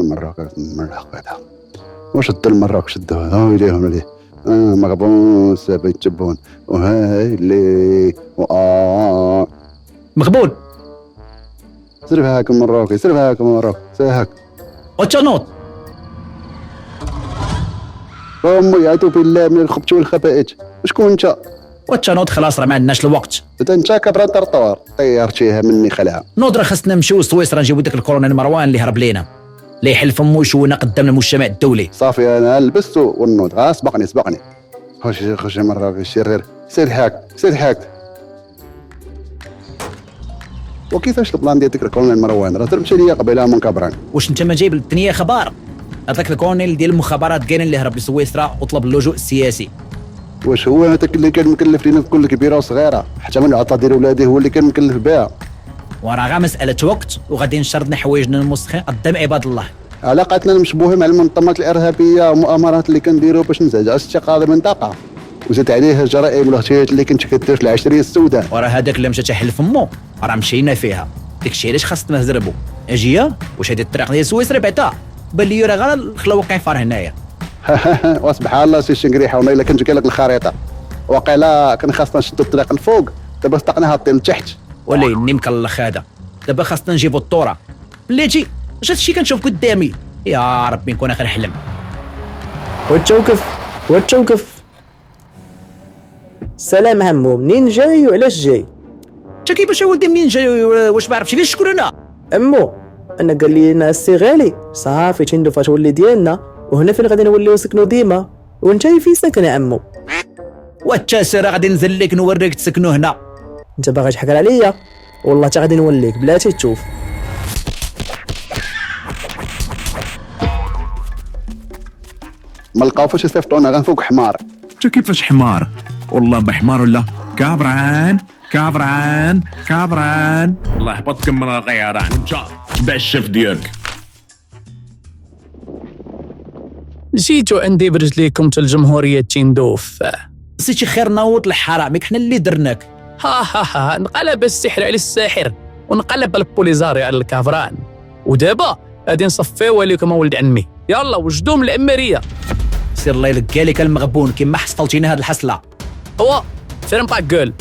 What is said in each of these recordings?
المراق هذا وشد المراق شدوه إليهم ليه مغبون سابي تبون وهاي اللي مغبون سرف هاك المراقي سرف هاك المراق سرف وتشانوط أمي يعتو بالله من الخبث والخبائث وشكون انت؟ وتشانوط خلاص راه ما عندناش الوقت. انت كبران طرطوار طيرتيها مني خلعها. نوض راه خاصنا نمشيو لسويسرا نجيبو داك الكولونيل مروان اللي هرب لينا اللي يحل فمو يشونا قدام المجتمع الدولي. صافي انا لبستو والنوض سبقني خش مرة الشرير سير حاك وكيفاش البلان ديال ديك الكولونيل مروان راه تمشي ليا قبيله من كبران. واش انت ما جايب الدنيا خبار؟ هذاك الكولونيل ديال المخابرات كاين اللي هرب لسويسرا وطلب اللجوء السياسي. واش هو هذاك اللي كان مكلف لينا في كل كبيره وصغيره حتى من العطا ديال ولادي هو اللي كان مكلف بها؟ وراه غا مساله وقت وغادي نشردنا حوايجنا المسخين قدام عباد الله. علاقاتنا المشبوهه مع المنظمات الارهابيه والمؤامرات اللي كنديروا باش نزعزعوا استقرار المنطقه وزاد عليها الجرائم والاغتيالات اللي كنت كدير في العشريه السوداء. وراه هذاك اللي مشى تحل فمو راه مشينا فيها. داكشي علاش خاصنا نهزربو اجيه. واش هذه الطريق ديال سويسرا بعدا بان لي راه غير الخلوه قنفار هنايا. وسبحان الله سي شنقريحه والله الا كنت لك الخريطه وقيلا كان خاصنا نشدوا الطريق الفوق دابا سطقناها الطين لتحت. وليني مكلخ هذا دابا خاصنا نجيبو الطوره بلاتي. واش هادشي كنشوف قدامي يا ربي نكون اخر حلم. وتوقف سلام همو منين جاي وعلاش جاي؟ انت كيفاش ولدي منين جاي واش ما عرفتش فين شكون انا؟ امو انا قال لي انا السي غالي صافي تندو فاش ولي ديالنا وهنا فين غادي نوليو نسكنو ديما وانت فين ساكن يا امو؟ والتاسر غادي ننزل لك نوريك تسكنو هنا. انت باغي تحكر عليا والله تا غادي نوليك بلاتي تشوف. ما لقاو فاش يصيفطونا غنفوق حمار. انت كيفاش حمار؟ والله ما حمار ولا كابران والله حبطك من الغيران. انت تبع الشيف ديالك. جيتوا عندي برجليكم الجمهورية تندوف. نسيتي خير نوض الحرامك حنا اللي درناك. ها انقلب السحر على الساحر ونقلب البوليزاري على الكافران ودابا غادي نصفيو عليكم ولد عمي. يلا وجدوا من العمارية. سير الله يلقى لك المغبون كيما حصلتينا هاد الحصله. هو فيرم با جول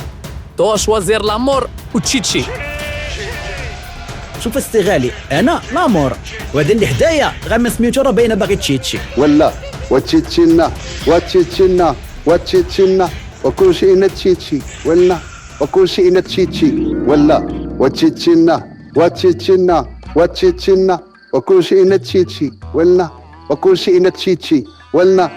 تو شوازير لامور وتشيتشي. شوف استغالي انا لامور وهذا اللي حدايا غير ما سميتو راه باينه باغي تشيتشي ولا وتشيتشينا وكل شيء نتشيتشي ولا وكل شيء نتشيتشي ولا وتشيتشينا وكل شيء نتشيتشي ولا وكل شيء نتشيتشي ولا